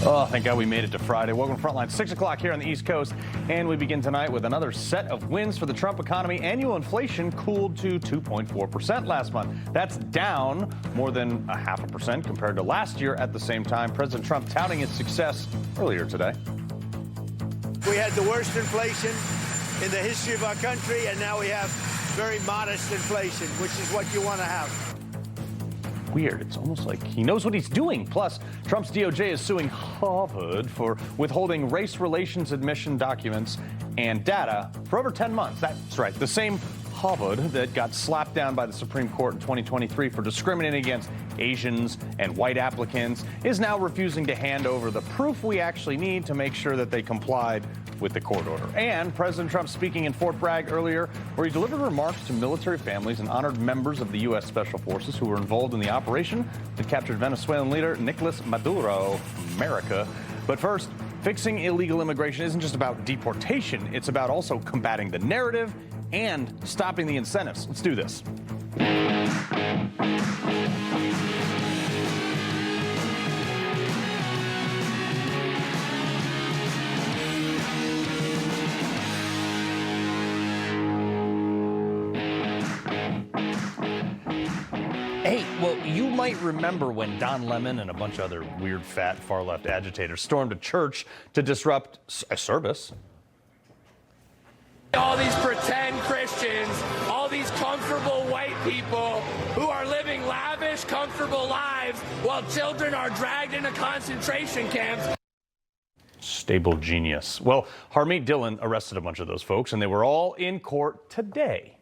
Oh, thank God we made it to Friday. Welcome to Frontline, 6 o'clock here on the East Coast. And we begin tonight with another set of wins for the Trump economy. Annual inflation cooled to 2.4% last month. That's down more than 0.5% compared to last year at the same time. President Trump touting his success earlier today. We had the worst inflation in the history of our country, and now we have very modest inflation, which is what you want to have. Weird. It's almost like he knows what he's doing. Plus, Trump's DOJ is suing Harvard for withholding race relations admission documents and data for over 10 months. That's right. The same Harvard that got slapped down by the Supreme Court in 2023 for discriminating against Asians and white applicants is now refusing to hand over the proof we actually need to make sure that they complied with the court order. And President Trump speaking in Fort Bragg earlier, where he delivered remarks to military families and honored members of the U.S. Special Forces who were involved in the operation that captured Venezuelan leader Nicolas Maduro, America. But first, fixing illegal immigration isn't just about deportation. It's about also combating the narrative and stopping the incentives. Let's do this. Hey, well, you might remember when Don Lemon and a bunch of other weird, fat, far-left agitators stormed a church to disrupt a service. All these pretend Christians, all these comfortable white people who are living lavish, comfortable lives while children are dragged into concentration camps. Stable genius. Well, Harmeet Dillon arrested a bunch of those folks, and they were all in court today.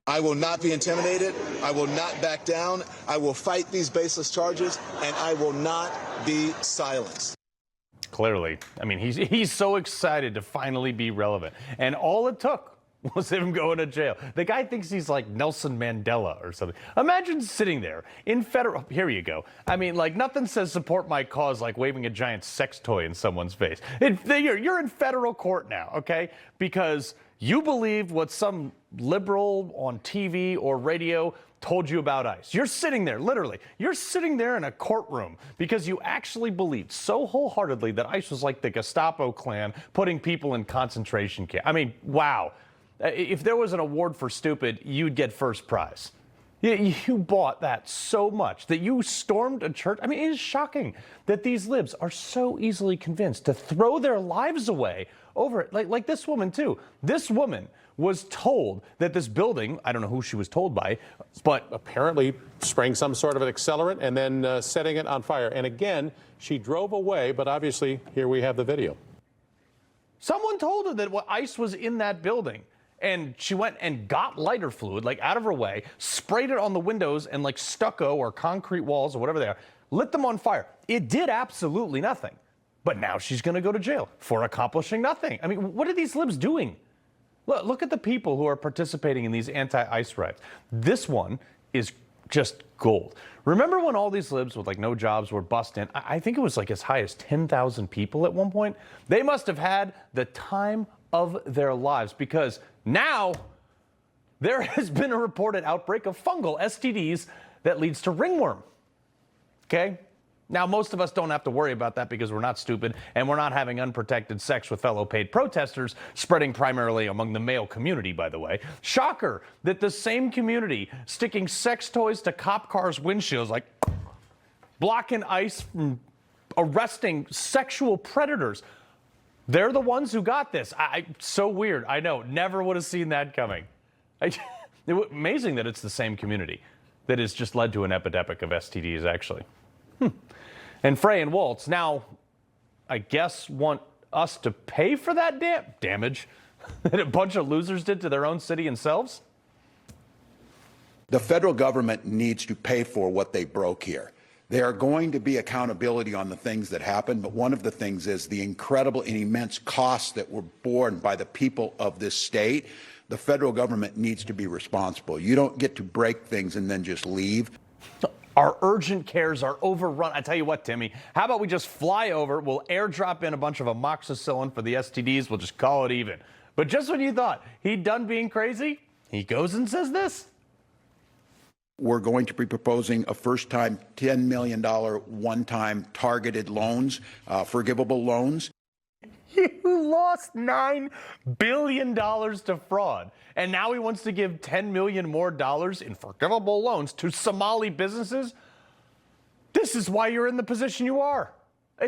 I will not be intimidated. I will not back down. I will fight these baseless charges, and I will not be silenced. Clearly. I mean, he's so excited to finally be relevant. And all it took was him going to jail. The guy thinks he's like Nelson Mandela or something. Imagine sitting there in federal... Here you go. I mean, like, nothing says support my cause like waving a giant sex toy in someone's face. You're in federal court now, okay? Because you believed what some liberal on TV or radio told you about ICE. You're sitting there, literally. You're sitting there in a courtroom because you actually believed so wholeheartedly that ICE was like the Gestapo clan putting people in concentration camps. I mean, wow. If there was an award for stupid, you'd get first prize. You bought that so much that you stormed a church. I mean, it is shocking that these libs are so easily convinced to throw their lives away over it. Like this woman, too. This woman was told that this building, I don't know who she was told by, but apparently spraying some sort of an accelerant and then setting it on fire. And again, she drove away, but obviously here we have the video. Someone told her that ICE was in that building. And she went and got lighter fluid, like out of her way, sprayed it on the windows and like stucco or concrete walls or whatever they are, lit them on fire. It did absolutely nothing. But now she's going to go to jail for accomplishing nothing. I mean, what are these libs doing? Look at the people who are participating in these anti-ICE riots. This one is just gold. Remember when all these libs with like no jobs were bussed in? I think it was like as high as 10,000 people at one point. They must have had the time of their lives because now there has been a reported outbreak of fungal STDs that leads to ringworm. Okay? Now, most of us don't have to worry about that because we're not stupid and we're not having unprotected sex with fellow paid protesters, spreading primarily among the male community, by the way. Shocker that the same community sticking sex toys to cop cars' windshields, like blocking ICE from arresting sexual predators. They're the ones who got this. So weird. I know. Never would have seen that coming. Amazing that it's the same community that has just led to an epidemic of STDs, actually. And Frey and Walz now, I guess, want us to pay for that damage that a bunch of losers did to their own city and selves? The federal government needs to pay for what they broke here. There are going to be accountability on the things that happened, but one of the things is the incredible and immense costs that were borne by the people of this state. The federal government needs to be responsible. You don't get to break things and then just leave. Our urgent cares are overrun. I tell you what, Timmy, how about we just fly over, we'll airdrop in a bunch of amoxicillin for the STDs, we'll just call it even. But just when you thought he'd done being crazy, he goes and says this. We're going to be proposing a first-time $10 million one-time targeted loans, forgivable loans. You lost $9 billion to fraud, and now he wants to give $10 million more in forgivable loans to Somali businesses? This is why you're in the position you are.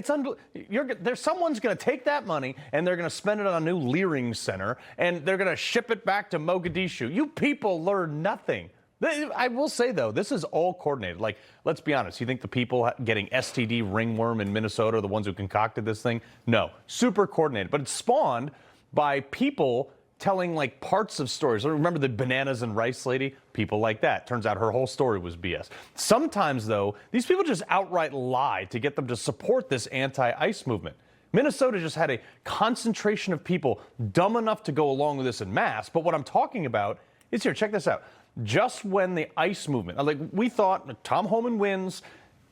Someone's going to take that money and they're going to spend it on a new Leering Center and they're going to ship it back to Mogadishu. You people learn nothing. I will say, though, this is all coordinated. Like, let's be honest. You think the people getting STD ringworm in Minnesota are the ones who concocted this thing? No. Super coordinated. But it's spawned by people telling, like, parts of stories. Remember the bananas and rice lady? People like that. Turns out her whole story was BS. Sometimes, though, these people just outright lie to get them to support this anti-ICE movement. Minnesota just had a concentration of people dumb enough to go along with this en masse. But what I'm talking about is here. Check this out. Just when the ICE movement, like we thought Tom Homan wins,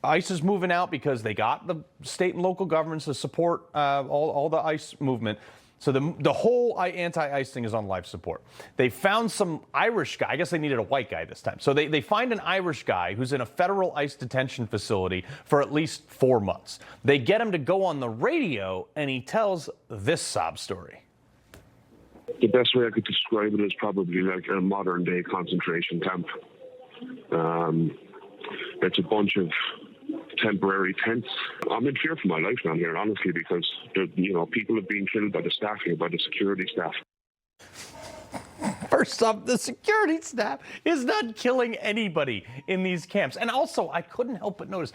ICE is moving out because they got the state and local governments to support all the ICE movement. So the whole anti-ICE thing is on life support. They found some Irish guy. I guess they needed a white guy this time. So they find an Irish guy who's in a federal ICE detention facility for at least 4 months. They get him to go on the radio, and he tells this sob story. The best way I could describe it is probably like a modern-day concentration camp. It's a bunch of temporary tents. I'm in fear for my life down here, honestly, because people have been killed by the staff here, by the security staff. First off, the security staff is not killing anybody in these camps. And also, I couldn't help but notice,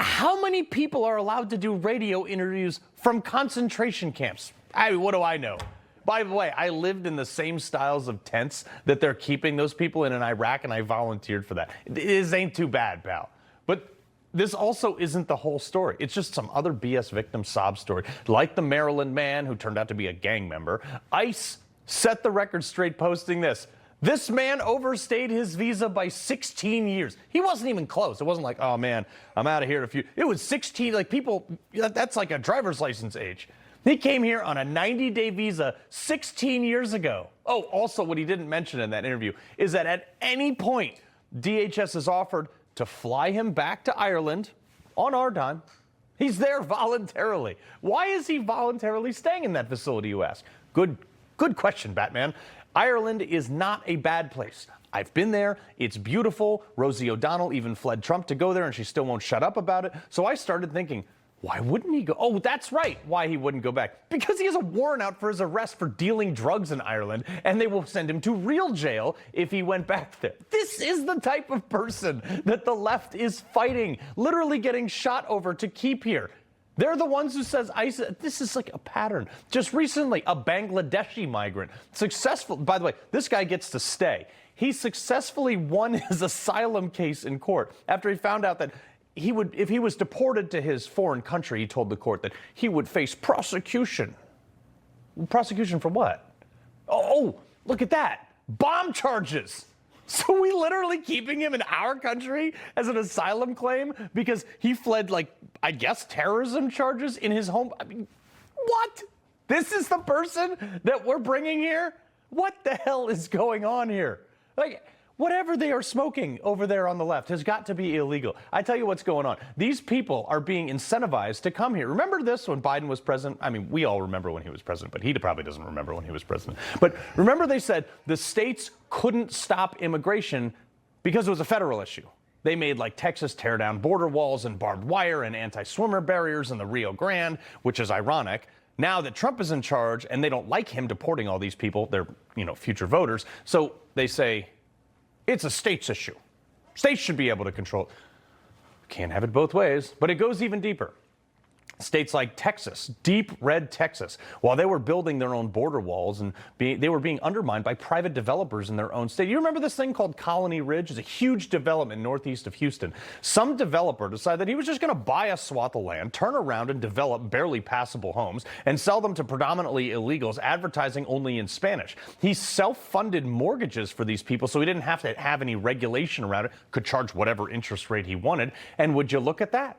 how many people are allowed to do radio interviews from concentration camps? What do I know? By the way, I lived in the same styles of tents that they're keeping those people in Iraq, and I volunteered for that. It ain't too bad, pal. But this also isn't the whole story. It's just some other BS victim sob story. Like the Maryland man who turned out to be a gang member, ICE set the record straight posting this. This man overstayed his visa by 16 years. He wasn't even close. It wasn't like, oh man, I'm out of here in a few. It was 16, like people, that's like a driver's license age. He came here on a 90-day visa 16 years ago. Oh, also what he didn't mention in that interview is that at any point, DHS has offered to fly him back to Ireland on our dime. He's there voluntarily. Why is he voluntarily staying in that facility, you ask? Good question, Batman. Ireland is not a bad place. I've been there. It's beautiful. Rosie O'Donnell even fled Trump to go there, and she still won't shut up about it. So I started thinking, why wouldn't he go? Oh, that's right, why he wouldn't go back. Because he has a warrant out for his arrest for dealing drugs in Ireland, and they will send him to real jail if he went back there. This is the type of person that the left is fighting, literally getting shot over to keep here. They're the ones who says ICE. This is like a pattern. Just recently, a Bangladeshi migrant, successful, by the way, this guy gets to stay. He successfully won his asylum case in court after he found out that if he was deported to his foreign country, he told the court that he would face prosecution. Prosecution for what? Oh, look at that. Bomb charges. So we literally keeping him in our country as an asylum claim because he fled, like, I guess, terrorism charges in his home. I mean, what? This is the person that we're bringing here? What the hell is going on here? Like, whatever they are smoking over there on the left has got to be illegal. I tell you what's going on. These people are being incentivized to come here. Remember this when Biden was president? I mean, we all remember when he was president, but he probably doesn't remember when he was president. But remember they said the states couldn't stop immigration because it was a federal issue. They made, like, Texas tear down border walls and barbed wire and anti-swimmer barriers in the Rio Grande, which is ironic. Now that Trump is in charge and they don't like him deporting all these people, they're, future voters. So they say, it's a states issue. States should be able to control it. Can't have it both ways, but it goes even deeper. States like Texas, deep red Texas, while they were building their own border walls and they were being undermined by private developers in their own state. You remember this thing called Colony Ridge? It's a huge development northeast of Houston. Some developer decided that he was just going to buy a swath of land, turn around and develop barely passable homes and sell them to predominantly illegals, advertising only in Spanish. He self-funded mortgages for these people so he didn't have to have any regulation around it, could charge whatever interest rate he wanted. And would you look at that?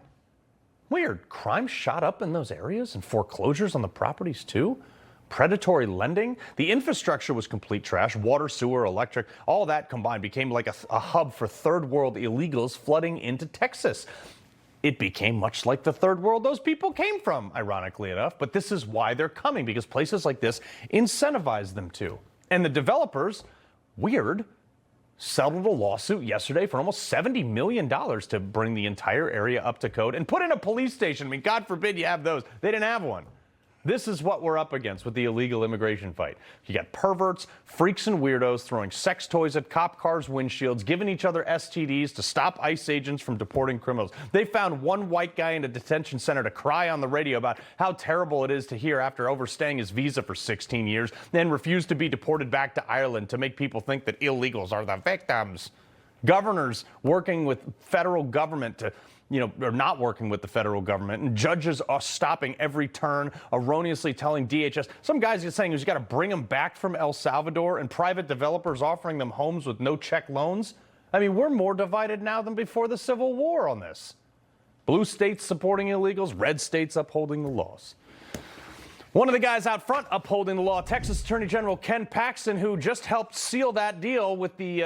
Weird. Crime shot up in those areas and foreclosures on the properties too? predatory lending. The infrastructure was complete trash. Water, sewer, electric, all that combined became like a hub for third world illegals flooding into Texas. It became much like the third world those people came from, ironically enough. But this is why they're coming, because places like this incentivize them to. And the developers, weird, settled a lawsuit yesterday for almost $70 million to bring the entire area up to code and put in a police station. I mean, God forbid you have those. They didn't have one. This is what we're up against with the illegal immigration fight. You got perverts, freaks, and weirdos throwing sex toys at cop cars' windshields, giving each other STDs to stop ICE agents from deporting criminals. They found one white guy in a detention center to cry on the radio about how terrible it is to hear after overstaying his visa for 16 years, then refused to be deported back to Ireland to make people think that illegals are the victims. Governors working with federal government to or not working with the federal government, and judges are stopping every turn, erroneously telling DHS. Some guys are saying he's got to bring them back from El Salvador, and private developers offering them homes with no check loans. I mean, we're more divided now than before the Civil War on this. Blue states supporting illegals, red states upholding the laws. One of the guys out front upholding the law, Texas Attorney General Ken Paxton, who just helped seal that deal with the,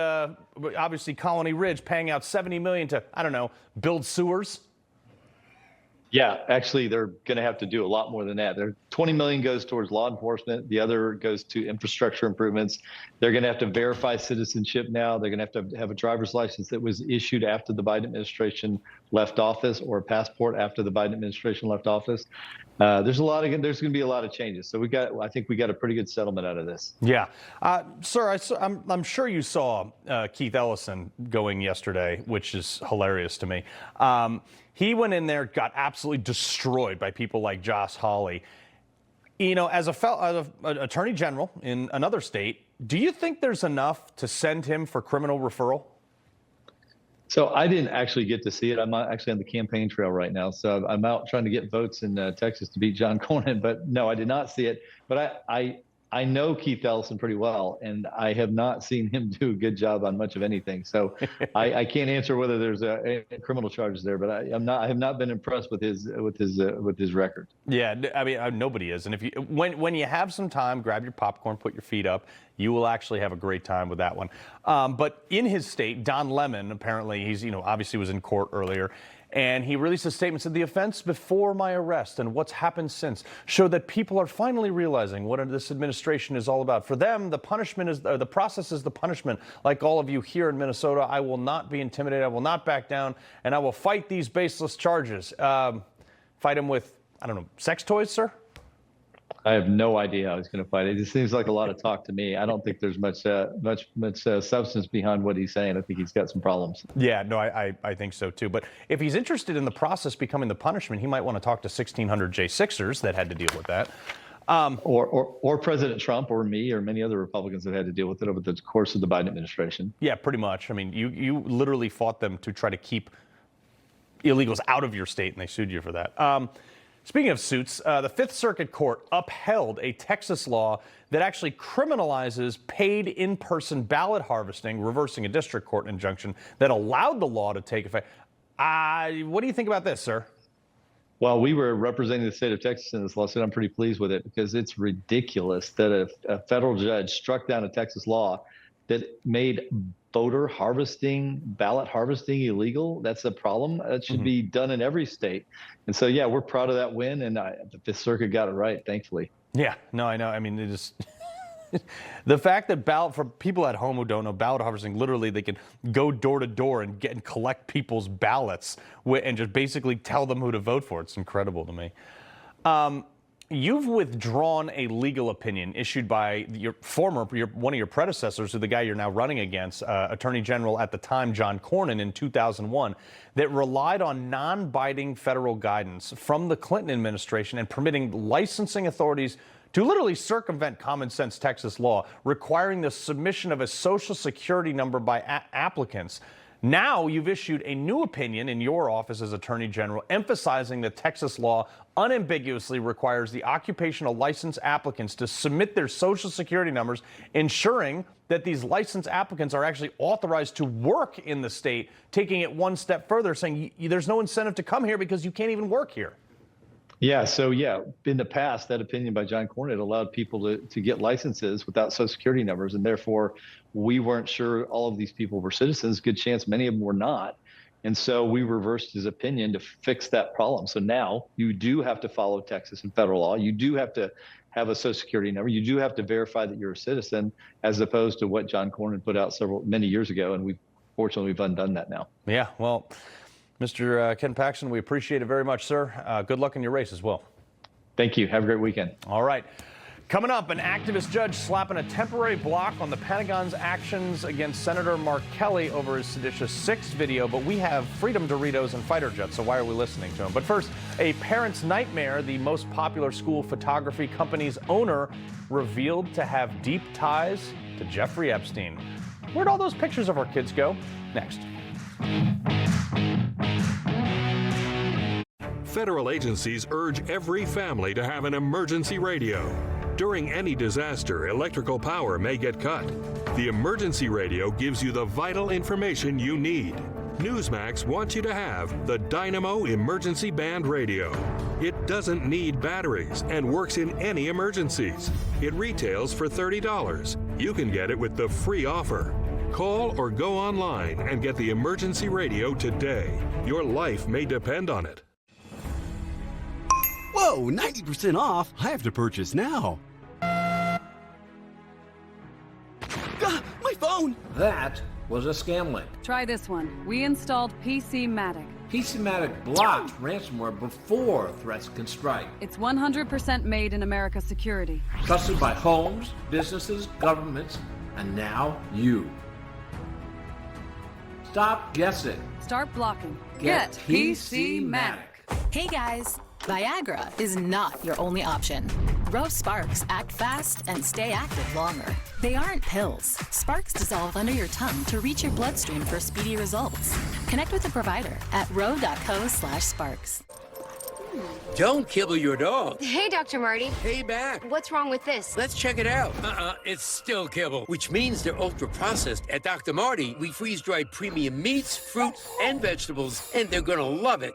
obviously, Colony Ridge, paying out $70 million to, I don't know, build sewers. Yeah, actually, they're going to have to do a lot more than that. $20 million goes towards law enforcement. The other goes to infrastructure improvements. They're going to have to verify citizenship now. They're going to have a driver's license that was issued after the Biden administration left office, or a passport after the Biden administration left office. There's going to be a lot of changes. So I think we got a pretty good settlement out of this. Yeah. Sir, I'm sure you saw Keith Ellison going yesterday, which is hilarious to me. He went in there, got absolutely destroyed by people like Josh Hawley. As an attorney general in another state, do you think there's enough to send him for criminal referral? So I didn't actually get to see it. I'm actually on the campaign trail right now. So I'm out trying to get votes in Texas to beat John Cornyn. But no, I did not see it. But I know Keith Ellison pretty well, and I have not seen him do a good job on much of anything. So I can't answer whether there's a criminal charges there, but I have not been impressed with his record. Yeah, I mean, nobody is. And if when you have some time, grab your popcorn, put your feet up. You will actually have a great time with that one. But in his state, Don Lemon, apparently he's obviously was in court earlier. And he released a statement, said the offense before my arrest and what's happened since show that people are finally realizing what this administration is all about. For them, the process is the punishment. Like all of you here in Minnesota, I will not be intimidated. I will not back down, and I will fight these baseless charges. Fight them with, I don't know, sex toys, sir? I have no idea how he's going to fight it. It seems like a lot of talk to me. I don't think there's much substance behind what he's saying. I think he's got some problems. Yeah, no, I think so too. But if he's interested in the process becoming the punishment, he might want to talk to 1,600 J6ers that had to deal with that. Or President Trump or me or many other Republicans that had to deal with it over the course of the Biden administration. Yeah, pretty much. I mean, you literally fought them to try to keep illegals out of your state, and they sued you for that. Speaking of suits, the Fifth Circuit Court upheld a Texas law that actually criminalizes paid in-person ballot harvesting, reversing a district court injunction that allowed the law to take effect. What do you think about this, sir? Well, we were representing the state of Texas in this lawsuit. I'm pretty pleased with it because it's ridiculous that a federal judge struck down a Texas law that made voter harvesting, ballot harvesting illegal. That's a problem. That should be done in every state. And so, yeah, we're proud of that win. And the Fifth Circuit got it right, thankfully. Yeah, no, I know. I mean, it is the fact that for people at home who don't know, ballot harvesting, literally they can go door to door and collect people's ballots and just basically tell them who to vote for. It's incredible to me. You've withdrawn a legal opinion issued by one of your predecessors, the guy you're now running against, Attorney General at the time, John Cornyn, in 2001, that relied on non-binding federal guidance from the Clinton administration and permitting licensing authorities to literally circumvent common sense Texas law, requiring the submission of a Social Security number by applicants. Now you've issued a new opinion in your office as Attorney General, emphasizing that Texas law unambiguously requires the occupational license applicants to submit their Social Security numbers, ensuring that these license applicants are actually authorized to work in the state, taking it one step further, saying there's no incentive to come here because you can't even work here. Yeah, so in the past, that opinion by John Cornyn allowed people to get licenses without Social Security numbers, and therefore we weren't sure all of these people were citizens. Good chance many of them were not. And so we reversed his opinion to fix that problem. So now you do have to follow Texas and federal law. You do have to have a Social Security number. You do have to verify that you're a citizen, as opposed to what John Cornyn put out many years ago. And fortunately, we've undone that now. Yeah, well, Mr. Ken Paxton, we appreciate it very much, sir. Good luck in your race as well. Thank you. Have a great weekend. All right. Coming up, an activist judge slapping a temporary block on the Pentagon's actions against Senator Mark Kelly over his seditious 6 video. But we have Freedom Doritos and fighter jets, so why are we listening to him? But first, a parent's nightmare. The most popular school photography company's owner revealed to have deep ties to Jeffrey Epstein. Where'd all those pictures of our kids go? Next. Federal agencies urge every family to have an emergency radio. During any disaster, electrical power may get cut. The emergency radio gives you the vital information you need. Newsmax wants you to have the Dynamo Emergency Band Radio. It doesn't need batteries and works in any emergencies. It retails for $30. You can get it with the free offer. Call or go online and get the emergency radio today. Your life may depend on it. Whoa, 90% off? I have to purchase now. My phone! That was a scam link. Try this one. We installed PCmatic. PCmatic blocked ransomware before threats can strike. It's 100% made in America security. Trusted by homes, businesses, governments, and now you. Stop guessing. Start blocking. Get PCmatic. Hey guys, Viagra is not your only option. Rove Sparks act fast and stay active longer. They aren't pills. Sparks dissolve under your tongue to reach your bloodstream for speedy results. Connect with a provider at rove.co/sparks. Don't kibble your dog. Hey, Dr. Marty. Hey, back. What's wrong with this? Let's check it out. It's still kibble, which means they're ultra-processed. At Dr. Marty, we freeze-dry premium meats, fruits, and vegetables, and they're gonna love it.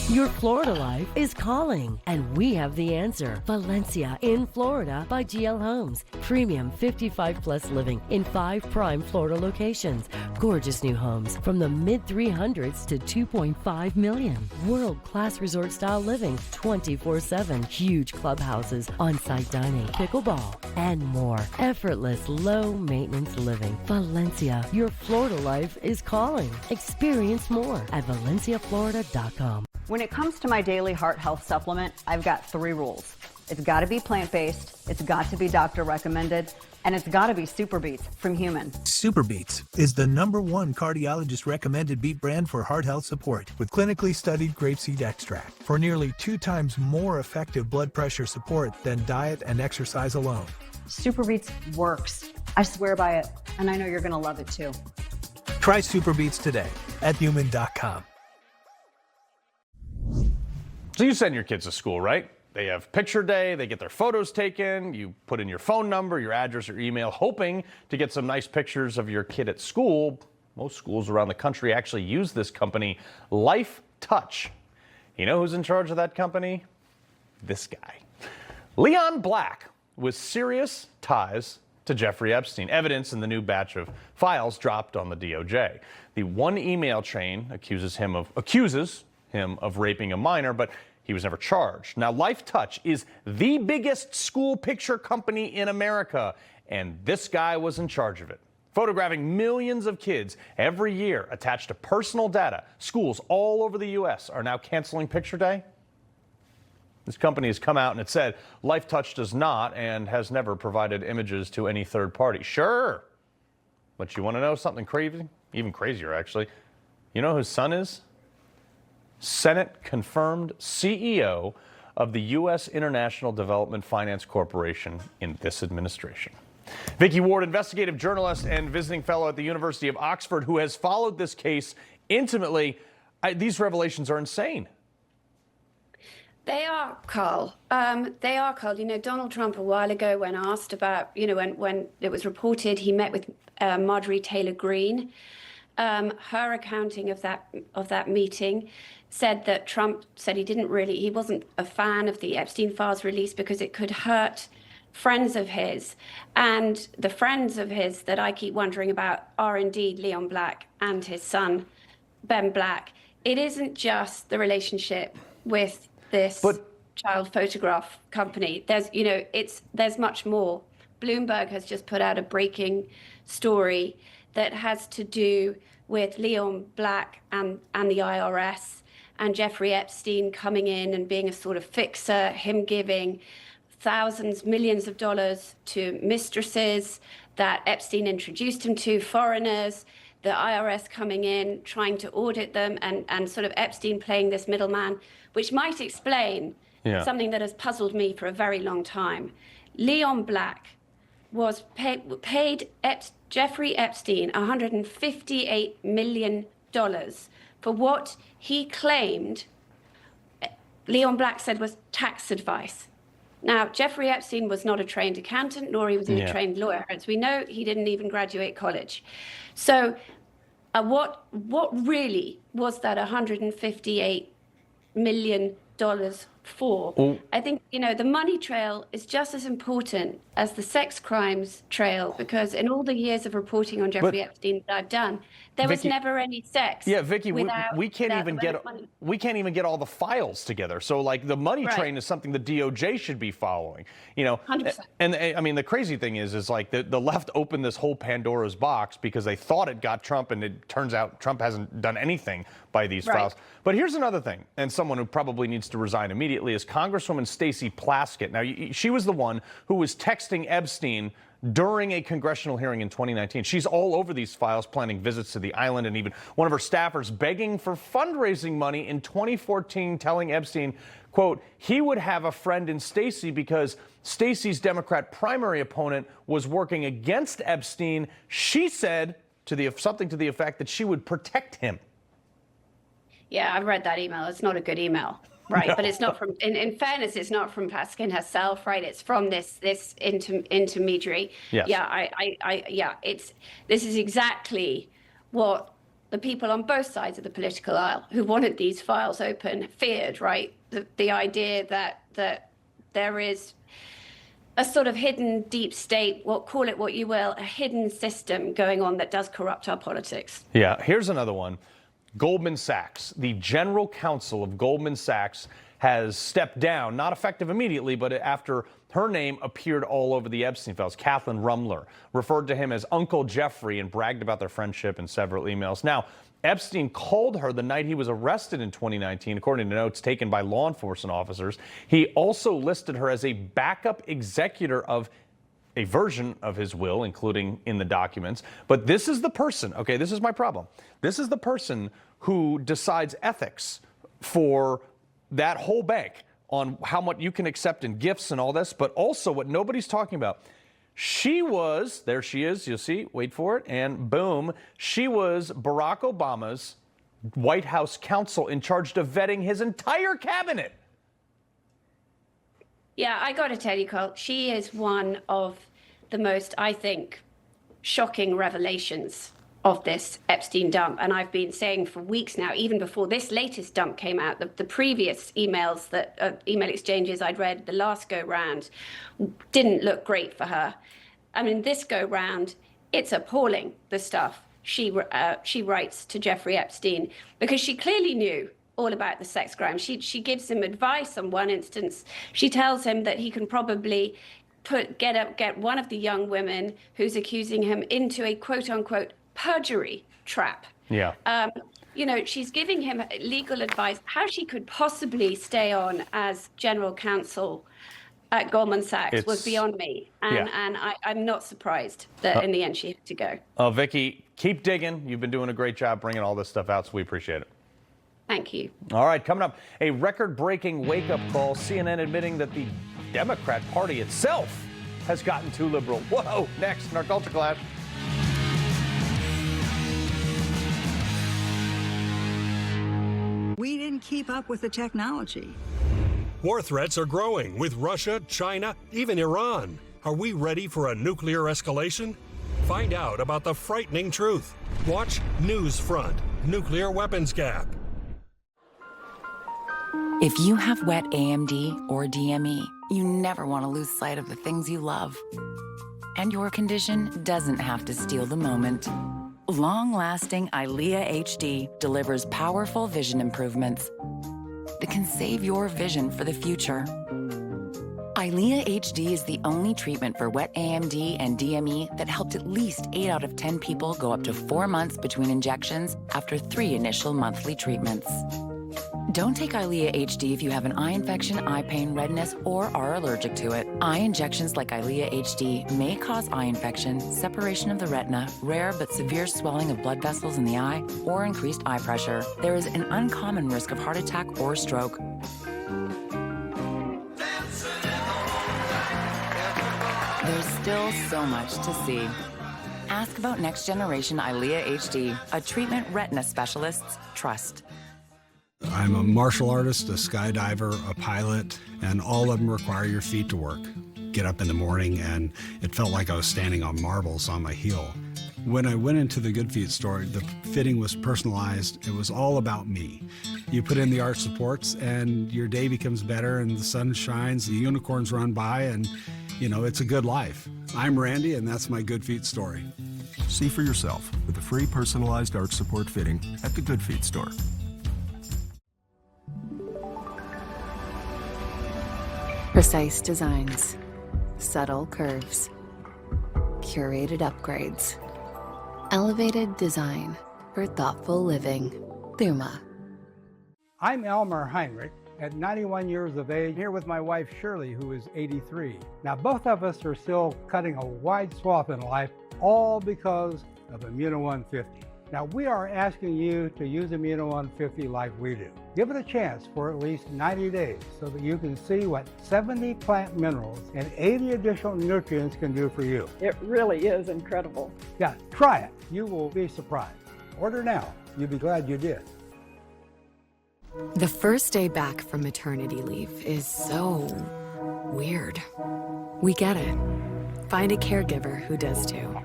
Your Florida life is calling, and we have the answer. Valencia in Florida by GL Homes. Premium 55-plus living in 5 prime Florida locations. Gorgeous new homes from the mid-300s to $2.5 million. World-class resort-style living 24/7. Huge clubhouses, on-site dining, pickleball, and more. Effortless, low-maintenance living. Valencia, your Florida life is calling. Experience more at valenciaflorida.com. When it comes to my daily heart health supplement, I've got 3 rules. It's got to be plant-based, it's got to be doctor recommended, and it's got to be Super Beets from Human. Super Beets is the #1 cardiologist recommended beet brand for heart health support with clinically studied grapeseed extract for nearly 2 times more effective blood pressure support than diet and exercise alone. Super Beets works. I swear by it, and I know you're going to love it too. Try Super Beets today at human.com. So you send your kids to school, right? They have picture day, they get their photos taken, you put in your phone number, your address, or email, hoping to get some nice pictures of your kid at school. Most schools around the country actually use this company, Life Touch. You know who's in charge of that company? This guy. Leon Black, with serious ties to Jeffrey Epstein. Evidence in the new batch of files dropped on the DOJ. The one email chain accuses him of raping a minor, but he was never charged. Now, Life Touch is the biggest school picture company in America, and this guy was in charge of it. Photographing millions of kids every year attached to personal data. Schools all over the U.S. are now canceling picture day. This company has come out and it said Life Touch does not and has never provided images to any third party. Sure, but you want to know something crazy? Even crazier, actually. You know who his son is? Senate-confirmed CEO of the U.S. International Development Finance Corporation in this administration. Vicky Ward, investigative journalist and visiting fellow at the University of Oxford, who has followed this case intimately. These revelations are insane. They are, Carl. They are, Carl. You know, Donald Trump a while ago, when asked about, when it was reported he met with Marjorie Taylor Greene, her accounting of that meeting said that Trump said he wasn't a fan of the Epstein files release because it could hurt friends of his. And the friends of his that I keep wondering about are indeed Leon Black and his son, Ben Black. It isn't just the relationship with this child photograph company. There's much more. Bloomberg has just put out a breaking story that has to do with Leon Black and the IRS and Jeffrey Epstein coming in and being a sort of fixer, him giving thousands, millions of dollars to mistresses that Epstein introduced him to, foreigners, the IRS coming in, trying to audit them, and sort of Epstein playing this middleman, which might explain something that has puzzled me for a very long time. Leon Black was paid Jeffrey Epstein $158 million for what he claimed Leon Black said was tax advice. Now, Jeffrey Epstein was not a trained accountant, nor was he a trained lawyer. As we know, he didn't even graduate college. So what really was that $158 million for? Well, I think, the money trail is just as important as the sex crimes trail, because in all the years of reporting on Jeffrey Epstein that I've done, there was never any sex. Yeah, Vicky, we can't even get all the files together. So like the money train is something the DOJ should be following. 100%. And I mean the crazy thing is like the left opened this whole Pandora's box because they thought it got Trump, and it turns out Trump hasn't done anything by these files. But here's another thing, and someone who probably needs to resign immediately is Congresswoman Stacey Plaskett. Now she was the one who was texting Epstein during a congressional hearing in 2019. She's all over these files, planning visits to the island, and even one of her staffers begging for fundraising money in 2014, telling Epstein, quote, he would have a friend in Stacey because Stacey's Democrat primary opponent was working against Epstein. She said something to the effect that she would protect him. Yeah, I've read that email. It's not a good email. Right, no. But it's not from. In fairness, it's not from Plaskett herself, right? It's from this intermediary. Yes. Yeah, this is exactly what the people on both sides of the political aisle who wanted these files open feared, right? The idea that there is a sort of hidden deep state, call it what you will, a hidden system going on that does corrupt our politics. Yeah, here's another one. Goldman Sachs, the general counsel of Goldman Sachs, has stepped down, not effective immediately, but after her name appeared all over the Epstein files. Kathleen Rumler referred to him as Uncle Jeffrey and bragged about their friendship in several emails. Now, Epstein called her the night he was arrested in 2019, according to notes taken by law enforcement officers. He also listed her as a backup executor of a version of his will, including in the documents. But this is the person, okay, this is my problem. This is the person who decides ethics for that whole bank on how much you can accept in gifts and all this, but also what nobody's talking about. She was, there she is, you'll see, wait for it, and boom, she was Barack Obama's White House counsel in charge of vetting his entire cabinet. Yeah, I got to tell you, Carl, she is one of the most, I think, shocking revelations of this Epstein dump. And I've been saying for weeks now, even before this latest dump came out, the previous emails email exchanges I'd read the last go round didn't look great for her. I mean, this go round, it's appalling, the stuff she writes to Jeffrey Epstein, because she clearly knew all about the sex crime. She gives him advice on one instance. She tells him that he can probably get one of the young women who's accusing him into a quote unquote perjury trap. Yeah. She's giving him legal advice. How she could possibly stay on as general counsel at Goldman Sachs was beyond me. And I'm not surprised that in the end she had to go. Vicky, keep digging. You've been doing a great job bringing all this stuff out, so we appreciate it. Thank you. All right, coming up, a record-breaking wake-up call. CNN admitting that the Democrat Party itself has gotten too liberal. Whoa, next in our Culture Clash. We didn't keep up with the technology. War threats are growing with Russia, China, even Iran. Are we ready for a nuclear escalation? Find out about the frightening truth. Watch Newsfront, Nuclear Weapons Gap. If you have wet AMD or DME, you never want to lose sight of the things you love. And your condition doesn't have to steal the moment. Long-lasting EYLEA HD delivers powerful vision improvements that can save your vision for the future. EYLEA HD is the only treatment for wet AMD and DME that helped at least 8 out of 10 people go up to 4 months between injections after 3 initial monthly treatments. Don't take EYLEA HD if you have an eye infection, eye pain, redness, or are allergic to it. Eye injections like EYLEA HD may cause eye infection, separation of the retina, rare but severe swelling of blood vessels in the eye, or increased eye pressure. There is an uncommon risk of heart attack or stroke. There's still so much to see. Ask about next generation EYLEA HD, a treatment retina specialists trust. I'm a martial artist, a skydiver, a pilot, and all of them require your feet to work. Get up in the morning and it felt like I was standing on marbles on my heel. When I went into the Good Feet store, the fitting was personalized. It was all about me. You put in the arch supports and your day becomes better and the sun shines, the unicorns run by, and you know, it's a good life. I'm Randy and that's my Good Feet story. See for yourself with a free personalized arch support fitting at the Good Feet store. Precise designs, subtle curves, curated upgrades, elevated design for thoughtful living. Thuma. I'm Elmer Heinrich, at 91 years of age, here with my wife Shirley, who is 83. Now, both of us are still cutting a wide swath in life, all because of Immuno 150. Now, we are asking you to use Immuno 150 like we do. Give it a chance for at least 90 days so that you can see what 70 plant minerals and 80 additional nutrients can do for you. It really is incredible. Yeah, try it. You will be surprised. Order now. You'll be glad you did. The first day back from maternity leave is so weird. We get it. Find a caregiver who does too.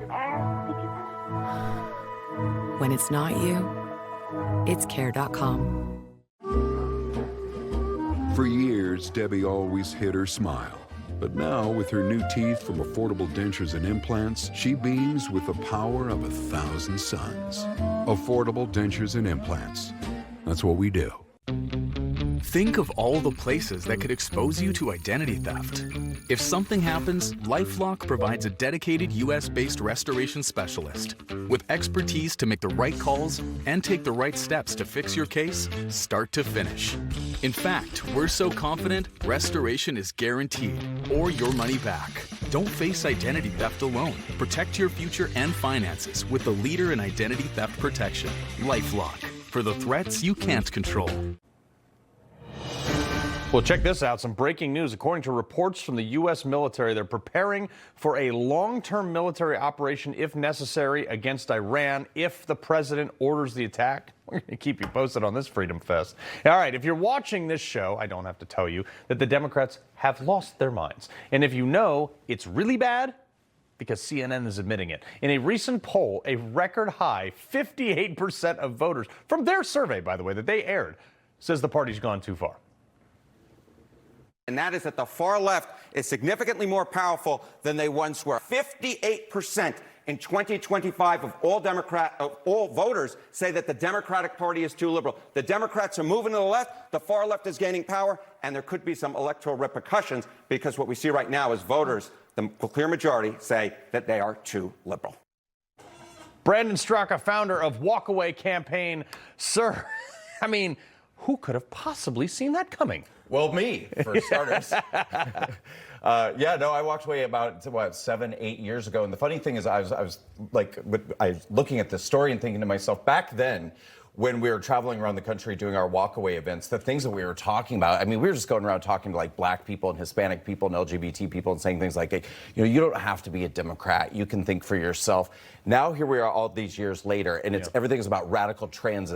When it's not you, it's care.com. For years, Debbie always hid her smile. But now, with her new teeth from Affordable Dentures and Implants, she beams with the power of 1,000 suns. Affordable Dentures and Implants. That's what we do. Think of all the places that could expose you to identity theft. If something happens, LifeLock provides a dedicated US-based restoration specialist with expertise to make the right calls and take the right steps to fix your case, start to finish. In fact, we're so confident, restoration is guaranteed or your money back. Don't face identity theft alone. Protect your future and finances with the leader in identity theft protection, LifeLock, for the threats you can't control. Well, check this out. Some breaking news. According to reports from the U.S. military, they're preparing for a long-term military operation, if necessary, against Iran if the president orders the attack. We're going to keep you posted on this Freedom Fest. All right, if you're watching this show, I don't have to tell you that the Democrats have lost their minds. And if you know it's really bad, because CNN is admitting it. In a recent poll, a record high 58% of voters, from their survey, by the way, that they aired, says the party's gone too far. And that is that the far left is significantly more powerful than they once were. 58% in 2025 of all voters say that the Democratic Party is too liberal. The Democrats are moving to the left, the far left is gaining power, and there could be some electoral repercussions because what we see right now is voters, the clear majority, say that they are too liberal. Brandon Straka, founder of Walkaway Campaign. Sir, I mean, who could have possibly seen that coming? Well, me, for starters. I walked away about, 7-8 years ago. And the funny thing is, I was looking at this story and thinking to myself, back then, when we were traveling around the country doing our walkaway events, the things that we were talking about, I mean, we were just going around talking to like black people and Hispanic people and LGBT people and saying things like, you know, you don't have to be a Democrat. You can think for yourself. Now here we are all these years later, and everything is about radical trans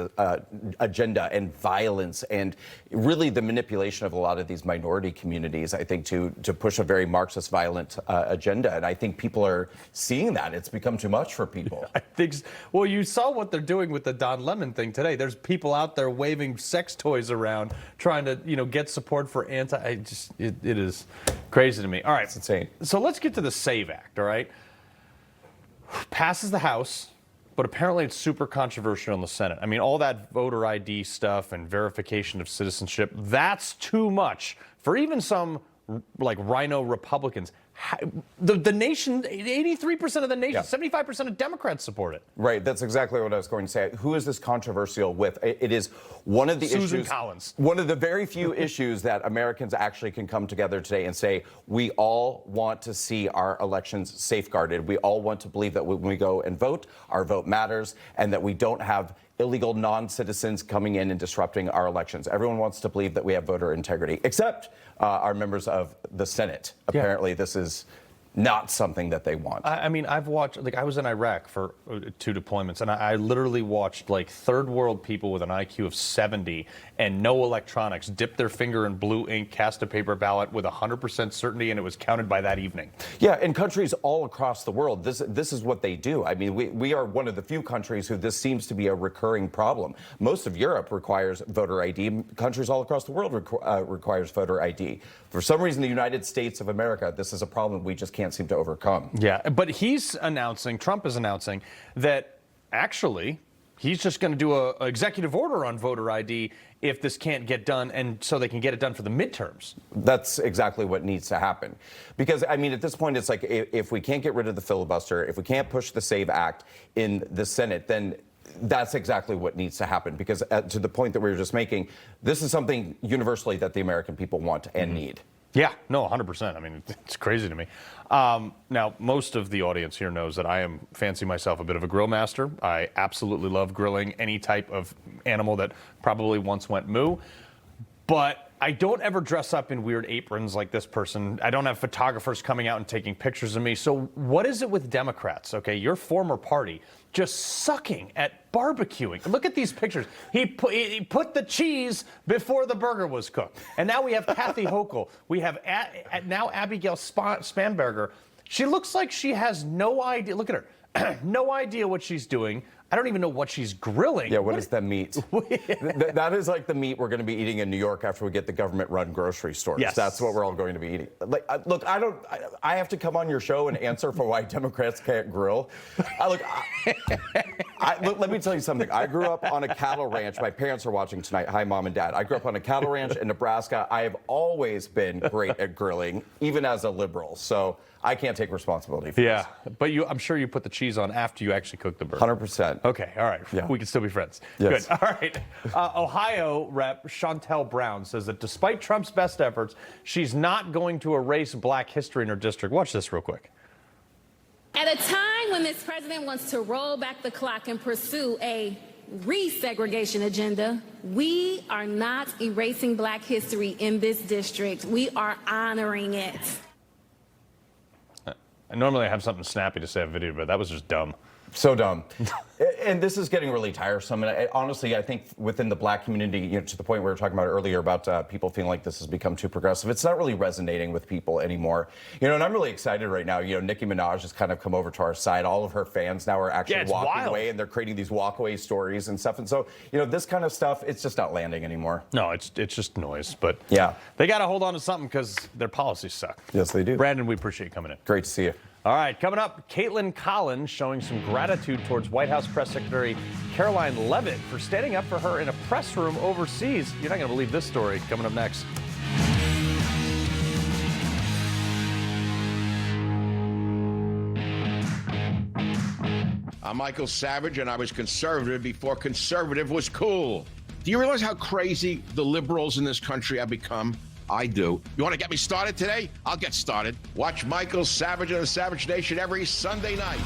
agenda and violence and really the manipulation of a lot of these minority communities, I think, to push a very Marxist violent agenda. And I think people are seeing that. It's become too much for people. I think, well, you saw what they're doing with the Don Lemon thing thing today. There's people out there waving sex toys around, trying to, get support for it is crazy to me. All right. It's insane. So let's get to the SAVE Act, all right? Passes the House, but apparently it's super controversial in the Senate. I mean, all that voter ID stuff and verification of citizenship, that's too much for even some, like, rhino Republicans. The nation, 83% of the nation, 75% of Democrats support it. Right, that's exactly what I was going to say. Who is this controversial with? It is one of the Susan issues, Collins. one of the very few issues that Americans actually can come together today and say, we all want to see our elections safeguarded. We all want to believe that when we go and vote, our vote matters, and that we don't have illegal non-citizens coming in and disrupting our elections. Everyone wants to believe that we have voter integrity, except our members of the Senate. Apparently, this is not something that they want. I mean, I've watched, I was in Iraq for 2 deployments, and I literally watched, third world people with an IQ of 70 and no electronics dip their finger in blue ink, cast a paper ballot with 100% certainty, and it was counted by that evening. Yeah, in countries all across the world, this is what they do. I mean, we are one of the few countries who this seems to be a recurring problem. Most of Europe requires voter ID. Countries all across the world requires voter ID. For some reason, the United States of America, this is a problem we just can't seem to overcome. Yeah, but Trump is announcing that actually he's just going to do an executive order on voter ID if this can't get done, and so they can get it done for the midterms. That's exactly what needs to happen. Because, I mean, at this point, it's like if we can't get rid of the filibuster, if we can't push the SAVE Act in the Senate, then that's exactly what needs to happen. Because to the point that we were just making, this is something universally that the American people want and need. Yeah, no, 100%. I mean, it's crazy to me. Now, most of the audience here knows that I fancy myself a bit of a grill master. I absolutely love grilling any type of animal that probably once went moo. But I don't ever dress up in weird aprons like this person. I don't have photographers coming out and taking pictures of me. So what is it with Democrats, okay? Your former party just sucking at barbecuing. Look at these pictures. He put the cheese before the burger was cooked. And now we have Kathy Hochul. We have now Abigail Spanberger. She looks like she has no idea. Look at her. No idea what she's doing. I don't even know what she's grilling. Yeah, what is that meat? That is like the meat we're going to be eating in New York after we get the government-run grocery stores. Yes. That's what we're all going to be eating. Look, I have to come on your show and answer for why Democrats can't grill. Look, let me tell you something. I grew up on a cattle ranch. My parents are watching tonight. Hi, Mom and Dad. I grew up on a cattle ranch in Nebraska. I have always been great at grilling, even as a liberal. So I can't take responsibility for this. But I'm sure you put the cheese on after you actually cook the burger. 100%. Okay, all right. Yeah. We can still be friends. Yes. Good. All right. Ohio Rep. Chantel Brown says that despite Trump's best efforts, she's not going to erase Black history in her district. Watch this real quick. At a time when this president wants to roll back the clock and pursue a resegregation agenda, we are not erasing Black history in this district. We are honoring it. Normally I have something snappy to say on video, but that was just dumb. So dumb. And this is getting really tiresome. And honestly, I think within the Black community, to the point we were talking about earlier about people feeling like this has become too progressive, it's not really resonating with people anymore. And I'm really excited right now. Nicki Minaj has kind of come over to our side. All of her fans now are actually walking away, and they're creating these walkaway stories and stuff. And so, this kind of stuff, it's just not landing anymore. No, it's just noise. But yeah, they got to hold on to something because their policies suck. Yes, they do. Brandon, we appreciate you coming in. Great to see you. All right, coming up, Caitlin Collins showing some gratitude towards White House Press Secretary Caroline Leavitt for standing up for her in a press room overseas. You're not going to believe this story. Coming up next. I'm Michael Savage, and I was conservative before conservative was cool. Do you realize how crazy the liberals in this country have become? I do. You want to get me started today? I'll get started. Watch Michael Savage and the Savage Nation every Sunday night.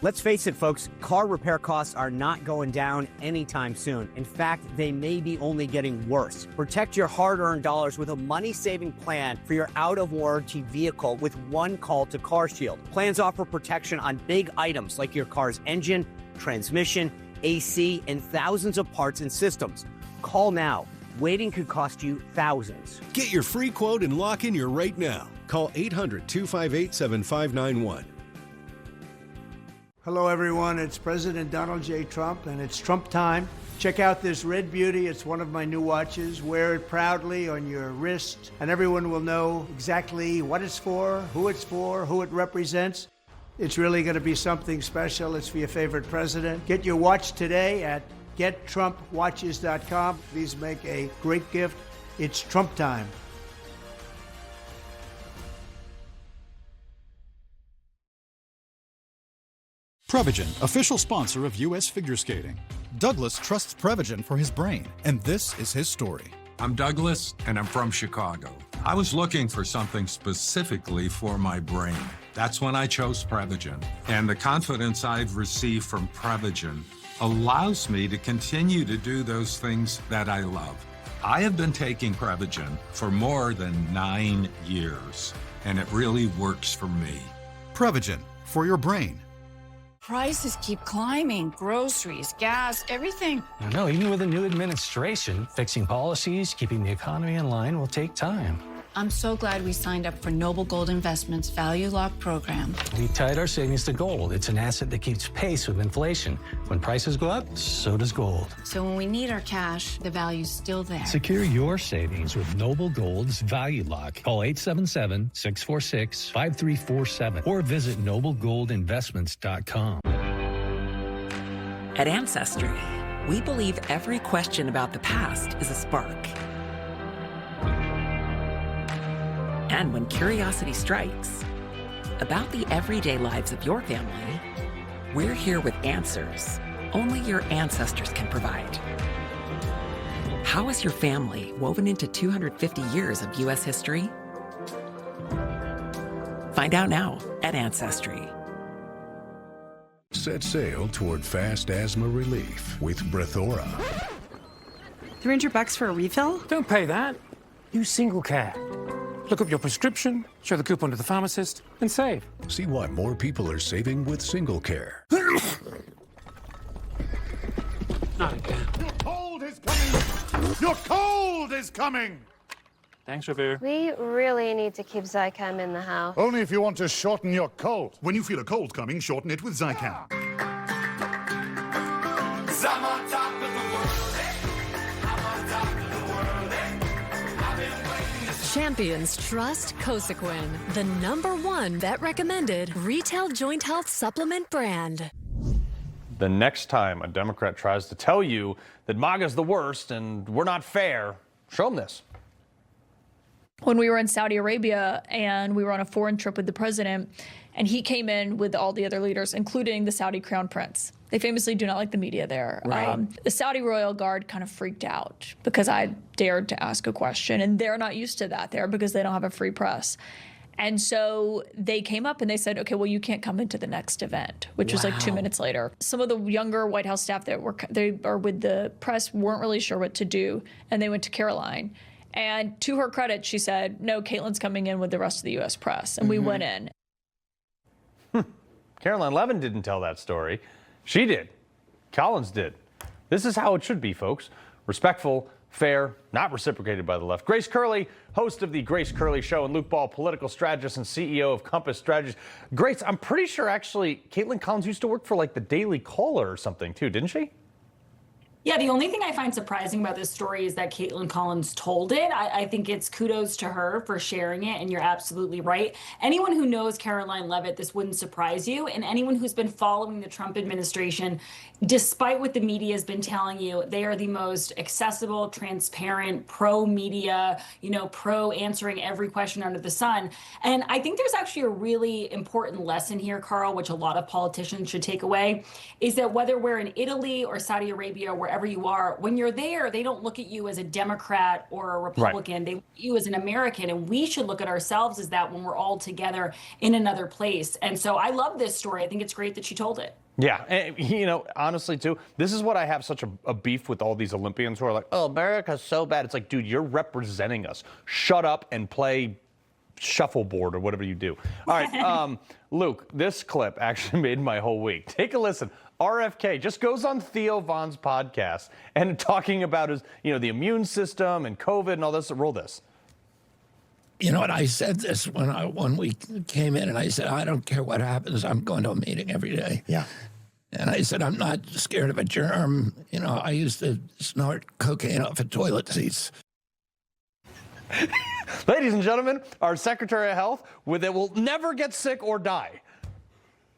Let's face it, folks, car repair costs are not going down anytime soon. In fact, they may be only getting worse. Protect your hard-earned dollars with a money-saving plan for your out-of-warranty vehicle with one call to CarShield. Plans offer protection on big items like your car's engine, transmission, AC, and thousands of parts and systems. Call now. Waiting could cost you thousands. Get your free quote and lock in your rate now. Call 800-258-7591. Hello, everyone. It's President Donald J. Trump, and it's Trump time. Check out this red beauty. It's one of my new watches. Wear it proudly on your wrist, and everyone will know exactly what it's for, who it represents. It's really going to be something special. It's for your favorite president. Get your watch today at gettrumpwatches.com. Please make a great gift. It's Trump time. Prevagen, official sponsor of U.S. figure skating. Douglas trusts Prevagen for his brain, and this is his story. I'm Douglas, and I'm from Chicago. I was looking for something specifically for my brain. That's when I chose Prevagen. And the confidence I've received from Prevagen allows me to continue to do those things that I love. I have been taking Prevagen for more than 9 years, and it really works for me. Prevagen, for your brain. Prices keep climbing. Groceries, gas, everything. I know, even with a new administration, fixing policies, keeping the economy in line will take time. I'm so glad we signed up for Noble Gold Investments Value Lock program. We tied our savings to gold. It's an asset that keeps pace with inflation. When prices go up, so does gold. So when we need our cash, the value's still there. Secure your savings with Noble Gold's Value Lock. Call 877-646-5347 or visit noblegoldinvestments.com. At Ancestry, we believe every question about the past is a spark. And when curiosity strikes about the everyday lives of your family, we're here with answers only your ancestors can provide. How is your family woven into 250 years of U.S. history? Find out now at Ancestry. Set sail toward fast asthma relief with Brethora. $300 for a refill? Don't pay that. Use Single Care. Look up your prescription, show the coupon to the pharmacist, and save. See why more people are saving with Single Care. Not again. Your cold is coming! Your cold is coming! Thanks, Revere. We really need to keep Zycam in the house. Only if you want to shorten your cold. When you feel a cold coming, shorten it with Zycam. I'm on top of the world. I'm on top of the world. I've been waiting to... Champions trust Cosequin, the #1 vet-recommended retail joint health supplement brand. The next time a Democrat tries to tell you that MAGA's the worst and we're not fair, show them this. When we were in Saudi Arabia and we were on a foreign trip with the president, and he came in with all the other leaders, including the Saudi crown prince. They famously do not like the media there. Right. The Saudi royal guard kind of freaked out because I dared to ask a question, and they're not used to that there because they don't have a free press. And so they came up and they said, okay, well, you can't come into the next event, which was like 2 minutes later. Some of the younger White House staff that were with the press weren't really sure what to do, and they went to Caroline. And to her credit, she said, no, Caitlin's coming in with the rest of the U.S. press. And we went in. Caroline Levin didn't tell that story. She did. Collins did. This is how it should be, folks. Respectful, fair, not reciprocated by the left. Grace Curley, host of the Grace Curley Show, and Luke Ball, political strategist and CEO of Compass Strategies. Grace, I'm pretty sure actually Caitlin Collins used to work for like the Daily Caller or something too, didn't she? Yeah, the only thing I find surprising about this story is that Caitlin Collins told it. I think it's kudos to her for sharing it, and you're absolutely right. Anyone who knows Caroline Levitt, this wouldn't surprise you, and anyone who's been following the Trump administration, despite what the media has been telling you, they are the most accessible, transparent, pro-media, pro-answering every question under the sun. And I think there's actually a really important lesson here, Carl, which a lot of politicians should take away, is that whether we're in Italy or Saudi Arabia, wherever you are, when you're there, they don't look at you as a Democrat or a Republican. Right. They look at you as an American, and we should look at ourselves as that when we're all together in another place. And so I love this story. I think it's great that she told it. Yeah, and, honestly, too, this is what I have such a beef with all these Olympians who are like, oh, America's so bad. It's like, dude, you're representing us. Shut up and play shuffleboard or whatever you do. All right, Luke, this clip actually made my whole week. Take a listen. RFK just goes on Theo Von's podcast and talking about his, the immune system and COVID and all this. Roll this. You know what, I said this when we came in, and I said, I don't care what happens, I'm going to a meeting every day. Yeah. And I said, I'm not scared of a germ. You know, I used to snort cocaine off of toilet seats. Ladies and gentlemen, our Secretary of Health that will never get sick or die.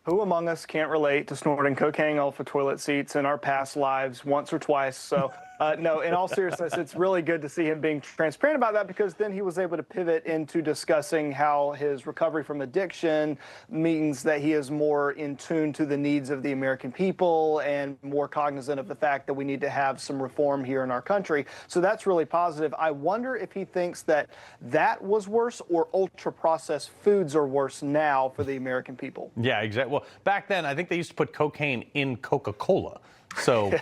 Who among us can't relate to snorting cocaine off of toilet seats in our past lives once or twice? So, no, in all seriousness, it's really good to see him being transparent about that, because then he was able to pivot into discussing how his recovery from addiction means that he is more in tune to the needs of the American people and more cognizant of the fact that we need to have some reform here in our country. So that's really positive. I wonder if he thinks that that was worse or ultra-processed foods are worse now for the American people. Yeah, exactly. Well, back then, I think they used to put cocaine in Coca-Cola. So,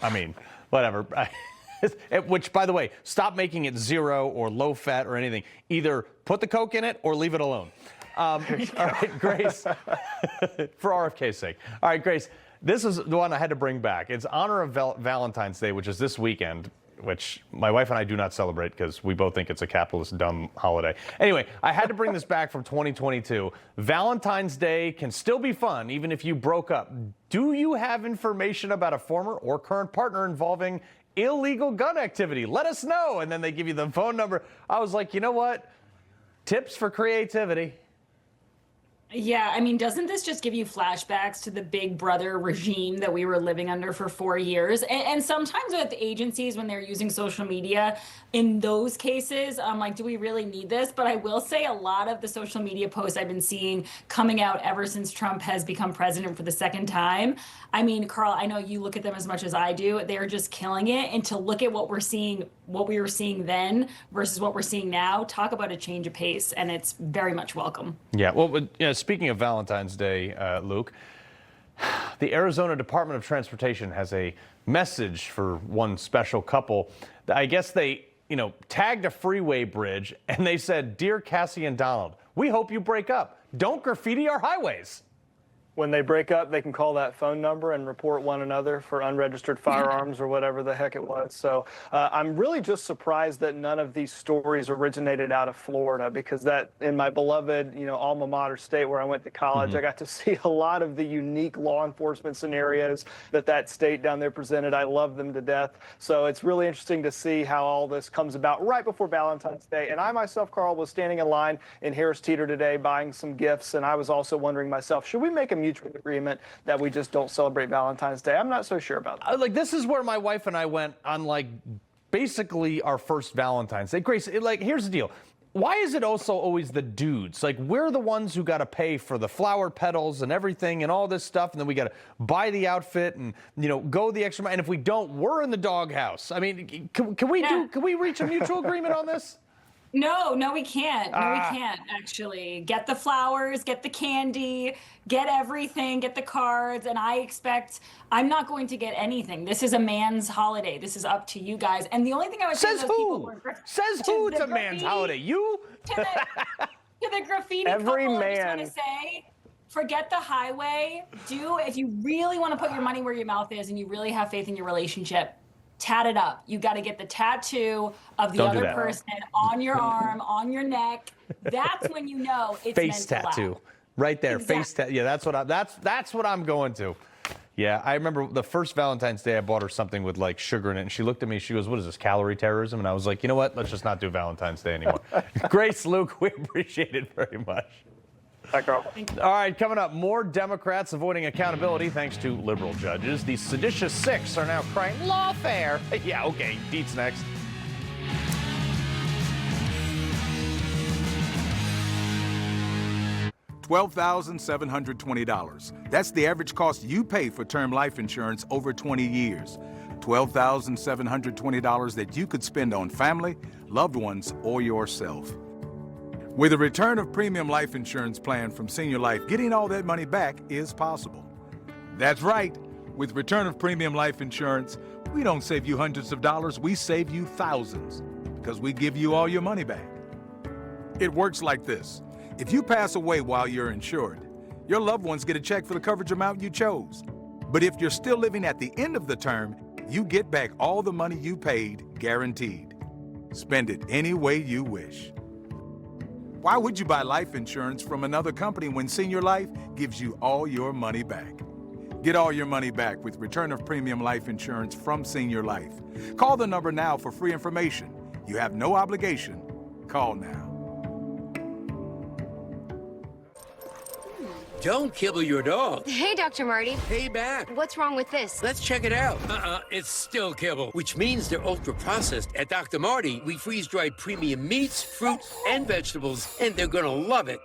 I mean, whatever. Which, by the way, stop making it zero or low fat or anything. Either put the Coke in it or leave it alone. All right, Grace, for RFK's sake. All right, Grace, this is the one I had to bring back. It's honor of Valentine's Day, which is this weekend, which my wife and I do not celebrate because we both think it's a capitalist dumb holiday. Anyway, I had to bring this back from 2022. Valentine's Day can still be fun even if you broke up. Do you have information about a former or current partner involving illegal gun activity? Let us know. And then they give you the phone number. I was like, you know what? Tips for creativity. Yeah, I mean, doesn't this just give you flashbacks to the Big Brother regime that we were living under for 4 years? And sometimes with agencies, when they're using social media, in those cases, I'm like, do we really need this? But I will say a lot of the social media posts I've been seeing coming out ever since Trump has become president for the second time. I mean, Carl, I know you look at them as much as I do. They're just killing it. And to look at what we're seeing, what we were seeing then versus what we're seeing now, talk about a change of pace. And it's very much welcome. Yeah, well, speaking of Valentine's Day, Luke, the Arizona Department of Transportation has a message for one special couple. I guess they, tagged a freeway bridge and they said, "Dear Cassie and Donald, we hope you break up. Don't graffiti our highways." When they break up, they can call that phone number and report one another for unregistered firearms or whatever the heck it was. So I'm really just surprised that none of these stories originated out of Florida, because that, in my beloved, alma mater state where I went to college, I got to see a lot of the unique law enforcement scenarios that state down there presented. I love them to death. So it's really interesting to see how all this comes about right before Valentine's Day. And I myself, Carl, was standing in line in Harris Teeter today buying some gifts, and I was also wondering myself, should we make a mutual agreement that we just don't celebrate Valentine's Day? I'm not so sure about that. This is where my wife and I went on basically our first Valentine's Day. Grace, here's the deal. Why is it also always the dudes? We're the ones who got to pay for the flower petals and everything and all this stuff, and then we got to buy the outfit and go the extra mile. And if we don't, we're in the doghouse. I mean, can we reach a mutual agreement on this? No, we can't. No, we can't, actually. Get the flowers, get the candy, get everything, get the cards, and I'm not going to get anything. This is a man's holiday. This is up to you guys. And the only thing I would say to those people who are... Says who it's a man's holiday? You? To the graffiti Every couple, man. I just want to say, forget the highway. If you really want to put your money where your mouth is and you really have faith in your relationship, tat it up. You got to get the tattoo of the other person on your arm, on your neck. That's when you know it's face meant to tattoo, last. right there. Exactly. Face tattoo. Yeah, that's what I'm going to. Yeah, I remember the first Valentine's Day I bought her something with sugar in it, and she looked at me. She goes, "What is this, calorie terrorism?" And I was like, "You know what? Let's just not do Valentine's Day anymore." Grace, Luke, we appreciate it very much. Hi, Carl. All right, coming up, more Democrats avoiding accountability thanks to liberal judges. The seditious six are now crying lawfare. Yeah, okay, Deet's next. $12,720. That's the average cost you pay for term life insurance over 20 years. $12,720 that you could spend on family, loved ones, or yourself. With a return of premium life insurance plan from Senior Life, getting all that money back is possible. That's right. With return of premium life insurance, we don't save you hundreds of dollars, we save you thousands, because we give you all your money back. It works like this. If you pass away while you're insured, your loved ones get a check for the coverage amount you chose. But if you're still living at the end of the term, you get back all the money you paid, guaranteed. Spend it any way you wish. Why would you buy life insurance from another company when Senior Life gives you all your money back? Get all your money back with return of premium life insurance from Senior Life. Call the number now for free information. You have no obligation. Call now. Don't kibble your dog. Hey, Dr. Marty. Hey, back. What's wrong with this? Let's check it out. It's still kibble, which means they're ultra-processed. At Dr. Marty, we freeze-dry premium meats, fruits, and vegetables, and they're gonna love it.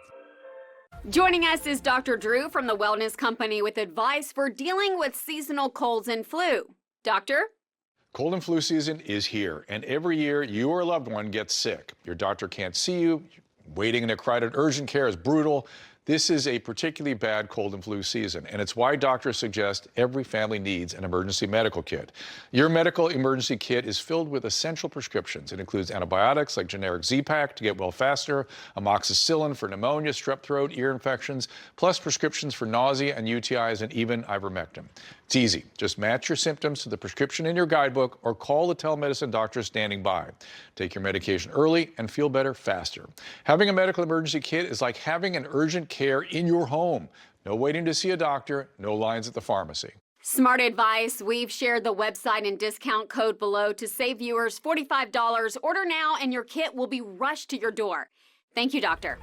Joining us is Dr. Drew from the Wellness Company with advice for dealing with seasonal colds and flu. Doctor? Cold and flu season is here, and every year you or a loved one gets sick. Your doctor can't see you. Waiting in a crowded urgent care is brutal. This is a particularly bad cold and flu season, and it's why doctors suggest every family needs an emergency medical kit. Your medical emergency kit is filled with essential prescriptions. It includes antibiotics like generic Z-Pak to get well faster, amoxicillin for pneumonia, strep throat, ear infections, plus prescriptions for nausea and UTIs, and even ivermectin. It's easy. Just match your symptoms to the prescription in your guidebook or call the telemedicine doctor standing by. Take your medication early and feel better faster. Having a medical emergency kit is like having an urgent care in your home. No waiting to see a doctor, no lines at the pharmacy. Smart advice. We've shared the website and discount code below to save viewers $45. Order now and your kit will be rushed to your door. Thank you, doctor.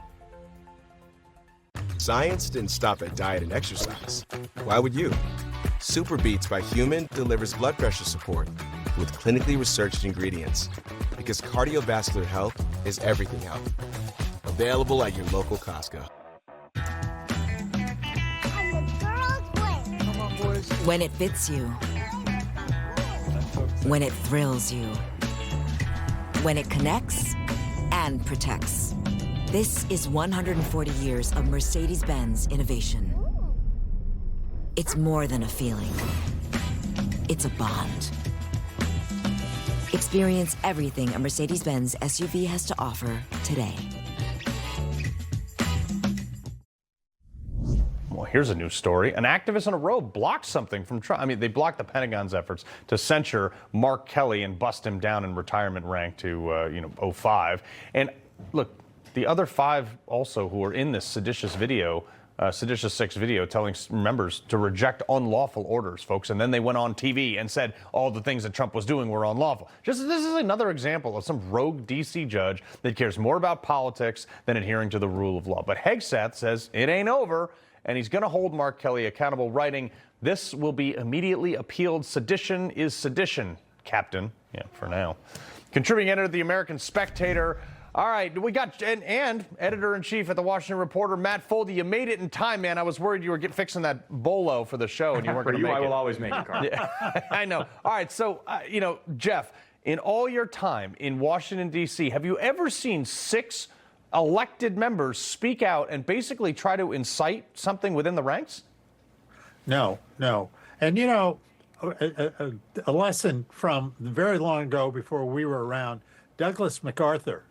Science didn't stop at diet and exercise. Why would you? Super Beats by Human delivers blood pressure support with clinically researched ingredients. Because cardiovascular health is everything health. Available at your local Costco. When it fits you. When it thrills you. When it connects and protects. This is 140 years of Mercedes-Benz innovation. It's more than a feeling. It's a bond. Experience everything a Mercedes-Benz SUV has to offer today. Well, here's a new story. An activist in a row blocked something from Trump. I mean, they blocked the Pentagon's efforts to censure Mark Kelly and bust him down in retirement rank to, 05. And look, the other 5 also who are in this seditious video, Seditious 6 video, telling members to reject unlawful orders, folks. And then they went on TV and said all the things that Trump was doing were unlawful. This is another example of some rogue D.C. judge that cares more about politics than adhering to the rule of law. But Hegseth says it ain't over, and he's going to hold Mark Kelly accountable, writing, "This will be immediately appealed. Sedition is sedition, Captain." Yeah, for now. Contributing editor of the American Spectator. All right, we got, and editor-in-chief at the Washington Reporter, Matt Foldi. You made it in time, man. I was worried you were fixing that bolo for the show and you weren't going to make it. I will always make it, Carl. Yeah, I know. All right, so, Jeff, in all your time in Washington, D.C., have you ever seen 6 elected members speak out and basically try to incite something within the ranks? No. And, a lesson from very long ago before we were around, Douglas MacArthur,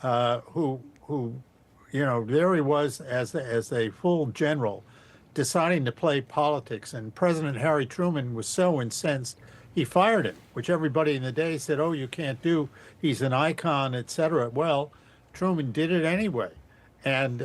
who there he was as a full general deciding to play politics. And President Harry Truman was so incensed, he fired him, which everybody in the day said, oh, you can't do. He's an icon, etc. Well, Truman did it anyway. And,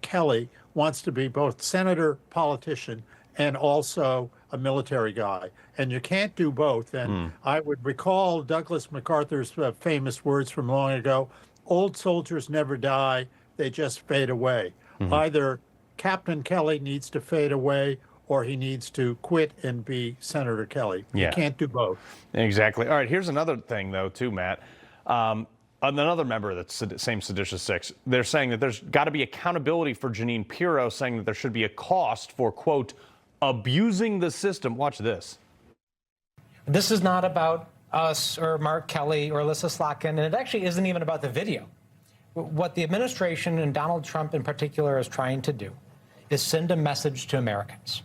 Kelly wants to be both senator, politician, and also a military guy. And you can't do both. And I would recall Douglas MacArthur's famous words from long ago, old soldiers never die, they just fade away. Either Captain Kelly needs to fade away or he needs to quit and be Senator Kelly. Yeah. You can't do both. Exactly. All right, here's another thing, though, too, Matt. Another member of the same Seditious 6, they're saying that there's got to be accountability for Jeanine Pirro, saying that there should be a cost for, quote, abusing the system. Watch this. This is not about us or Mark Kelly or Alyssa Slotkin, and it actually isn't even about the video. What the administration and Donald Trump in particular is trying to do is send a message to Americans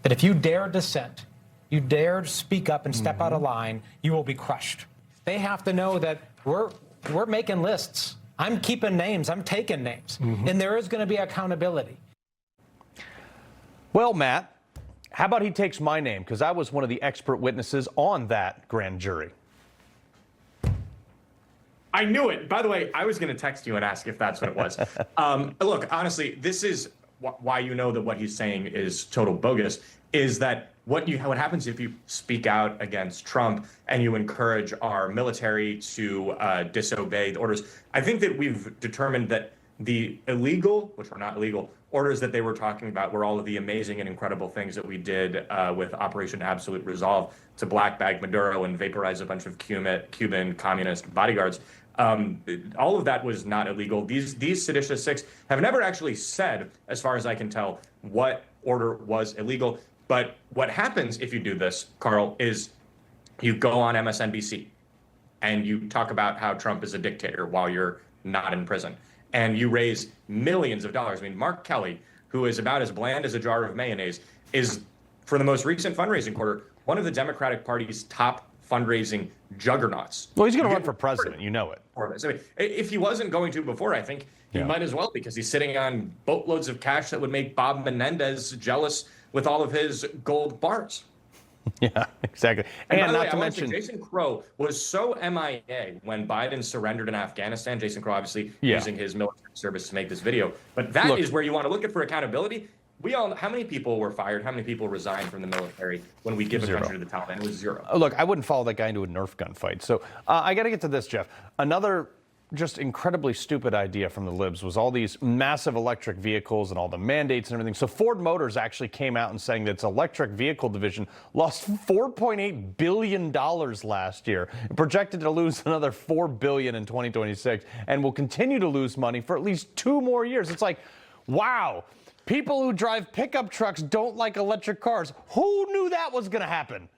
that if you dare dissent, you dare speak up and step out of line, you will be crushed. They have to know that we're making lists. I'm keeping names. I'm taking names. And there is going to be accountability. Well, Matt, how about he takes my name? Because I was one of the expert witnesses on that grand jury. I knew it. By the way, I was going to text you and ask if that's what it was. Look, honestly, this is why you know that what he's saying is total bogus, is that what happens if you speak out against Trump and you encourage our military to disobey the orders. I think that we've determined that the illegal, which were not illegal, orders that they were talking about were all of the amazing and incredible things that we did with Operation Absolute Resolve to black bag Maduro and vaporize a bunch of Cuban communist bodyguards. All of that was not illegal. These seditious six have never actually said, as far as I can tell, what order was illegal. But what happens if you do this, Carl, is you go on MSNBC and you talk about how Trump is a dictator while you're not in prison. And you raise millions of dollars. I mean, Mark Kelly, who is about as bland as a jar of mayonnaise, is, for the most recent fundraising quarter, one of the Democratic Party's top fundraising juggernauts. Well, he's going to run for president. You know it. I mean, if he wasn't going to before, I think he might as well, because he's sitting on boatloads of cash that would make Bob Menendez jealous with all of his gold bars. Yeah, exactly. And by the not way, to I mention, Jason Crow was so MIA when Biden surrendered in Afghanistan. Jason Crow obviously using his military service to make this video. But that is where you want to look at for accountability. We all, how many people were fired? How many people resigned from the military when we give a country to the Taliban? It was zero. Look, I wouldn't follow that guy into a Nerf gun fight. So I got to get to this, Jeff. Another just incredibly stupid idea from the libs was all these massive electric vehicles and all the mandates and everything. So Ford Motors actually came out and saying that its electric vehicle division lost $4.8 billion last year, projected to lose another $4 billion in 2026, and will continue to lose money for at least 2 more years. It's like, wow, people who drive pickup trucks don't like electric cars. Who knew that was going to happen?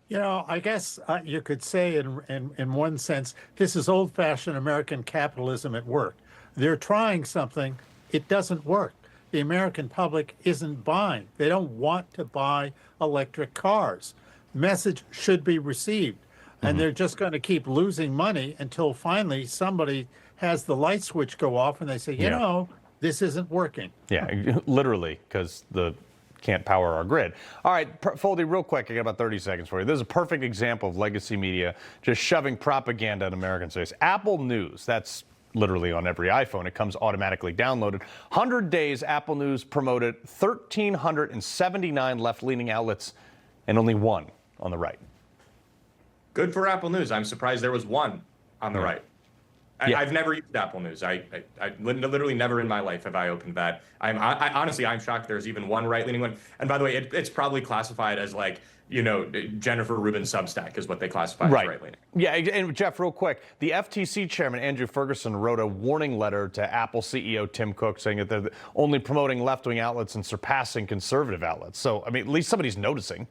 You know, I guess you could say in one sense, this is old-fashioned American capitalism at work. They're trying something, it doesn't work. The American public isn't buying. They don't want to buy electric cars. Message should be received. And they're just going to keep losing money until finally somebody has the light switch go off and they say, you know, this isn't working. Yeah, literally, because the can't power our grid. All right, Foldi, real quick, I got about 30 seconds for you. This is a perfect example of legacy media just shoving propaganda in Americans' face. Apple News, that's literally on every iPhone. It comes automatically downloaded. 100 days, Apple News promoted 1,379 left-leaning outlets and only 1 on the right. Good for Apple News. I'm surprised there was 1 on the right. I've never used Apple News. I literally never in my life have I opened that. Honestly, I'm shocked there's even 1 right-leaning one. And by the way, it's probably classified as like, you know, Jennifer Rubin Substack is what they classify as right-leaning. Yeah, and Jeff, real quick, the FTC chairman, Andrew Ferguson, wrote a warning letter to Apple CEO Tim Cook saying that they're only promoting left-wing outlets and surpassing conservative outlets. So, I mean, at least somebody's noticing.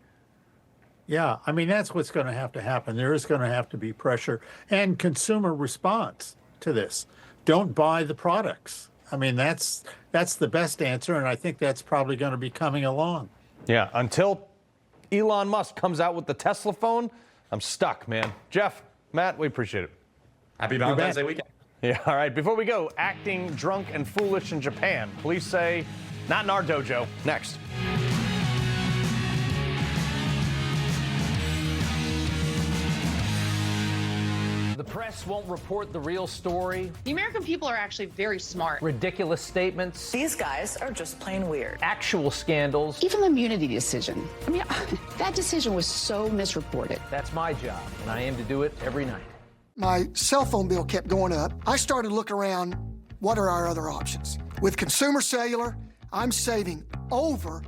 Yeah, I mean, that's what's going to have to happen. There is going to have to be pressure and consumer response to this. Don't buy the products. I mean, that's the best answer, and I think that's probably going to be coming along. Yeah, until Elon Musk comes out with the Tesla phone, I'm stuck, man. Jeff, Matt, we appreciate it. Happy Valentine's Day weekend. Yeah, all right. Before we go, acting drunk and foolish in Japan. Police say, not in our dojo. Next. The press won't report the real story. The American people are actually very smart. Ridiculous statements. These guys are just plain weird. Actual scandals. Even the immunity decision. I mean, that decision was so misreported. That's my job, and I aim to do it every night. My cell phone bill kept going up. I started to look around, what are our other options? With Consumer Cellular, I'm saving over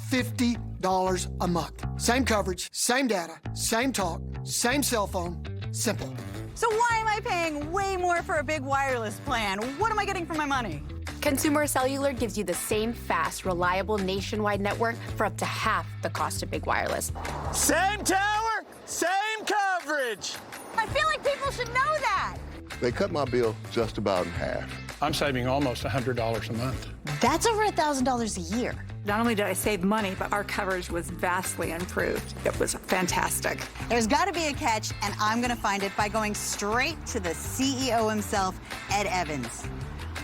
$50 a month. Same coverage, same data, same talk, same cell phone, simple. So why am I paying way more for a big wireless plan? What am I getting for my money? Consumer Cellular gives you the same fast, reliable nationwide network for up to half the cost of big wireless. Same tower, same coverage. I feel like people should know that. They cut my bill just about in half. I'm saving almost $100 a month. That's over $1,000 a year. Not only did I save money, but our coverage was vastly improved. It was fantastic. There's got to be a catch, and I'm going to find it by going straight to the CEO himself, Ed Evans.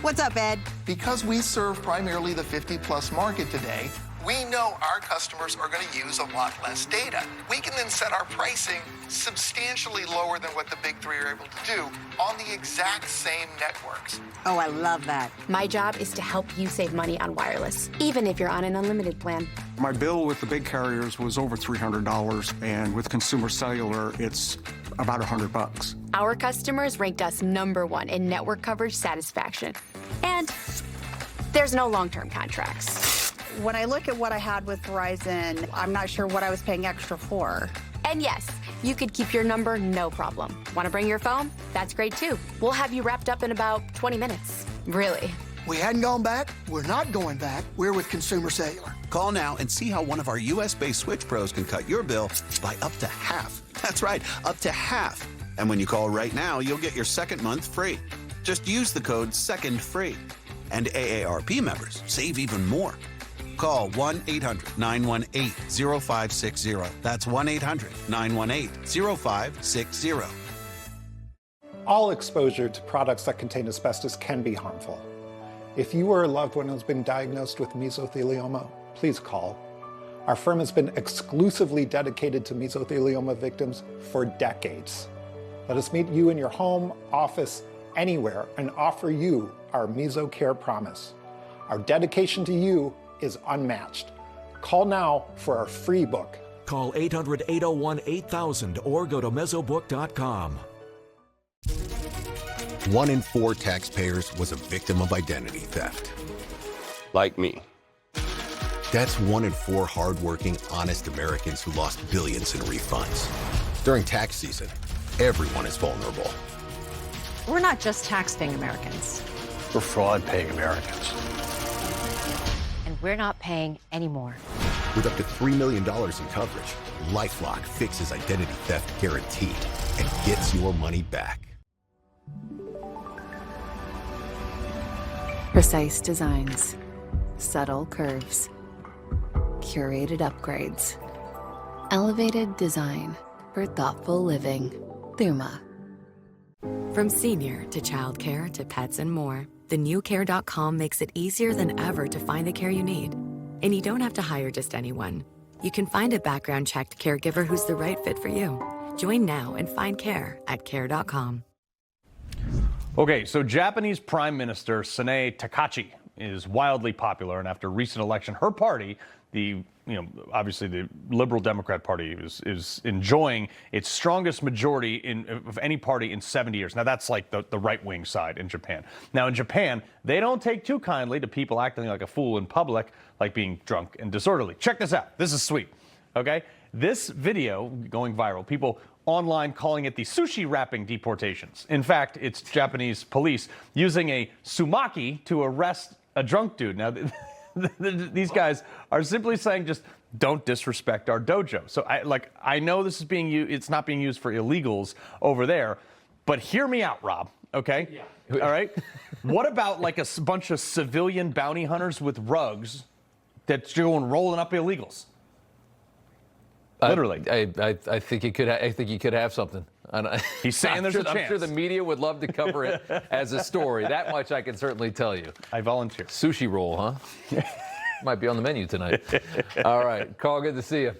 What's up, Ed? Because we serve primarily the 50-plus market today, We know our customers are going to use a lot less data. We can then set our pricing substantially lower than what the big three are able to do on the exact same networks. Oh, I love that. My job is to help you save money on wireless, even if you're on an unlimited plan. My bill with the big carriers was over $300, and with Consumer Cellular, it's about $100. Our customers ranked us #1 in network coverage satisfaction. And there's no long-term contracts. When I look at what I had with Verizon, I'm not sure what I was paying extra for. And yes, you could keep your number, no problem. Want to bring your phone? That's great too. We'll have you wrapped up in about 20 minutes. Really. We hadn't gone back. We're not going back. We're with Consumer Cellular. Call now and see how one of our U.S.-based Switch Pros can cut your bill by up to half. That's right, up to half. And when you call right now, you'll get your second month free. Just use the code SECONDFREE. And AARP members save even more. Call 1-800-918-0560. That's 1-800-918-0560. All exposure to products that contain asbestos can be harmful. If you or a loved one has been diagnosed with mesothelioma, please call. Our firm has been exclusively dedicated to mesothelioma victims for decades. Let us meet you in your home, office, anywhere, and offer you our MesoCare promise. Our dedication to you is unmatched. Call now for our free book. Call 800-801-8000 or go to mesobook.com. 1 in 4 taxpayers was a victim of identity theft. Like me. That's 1 in 4 hardworking, honest Americans who lost billions in refunds. During tax season, everyone is vulnerable. We're not just tax-paying Americans. We're fraud-paying Americans. And we're not paying anymore. With up to $3 million in coverage, LifeLock fixes identity theft guaranteed and gets your money back. Precise designs, subtle curves, curated upgrades, elevated design for thoughtful living. Thuma. From senior to childcare to pets and more, the new Care.com makes it easier than ever to find the care you need. And you don't have to hire just anyone. You can find a background-checked caregiver who's the right fit for you. Join now and find care at Care.com. Okay, so Japanese Prime Minister Sanae Takachi is wildly popular, and after recent election, her party, obviously the Liberal Democrat Party, is enjoying its strongest majority of any party in 70 years. Now that's like the right-wing side in Japan. Now in Japan, they don't take too kindly to people acting like a fool in public, like being drunk and disorderly. Check this out. This is sweet. Okay, this video going viral. People online calling it the sushi wrapping deportations. In fact, it's Japanese police using a sumaki to arrest a drunk dude. Now, these guys are simply saying, just don't disrespect our dojo. So I know this is it's not being used for illegals over there, but hear me out, Rob. Okay. Yeah. All right. What about like a bunch of civilian bounty hunters with rugs that's going rolling up illegals? Literally. I think you could. I think you could have something. He's saying there's a chance. I'm sure the media would love to cover it as a story. That much I can certainly tell you. I volunteer. Sushi roll, huh? Might be on the menu tonight. All right, Carl, good to see you.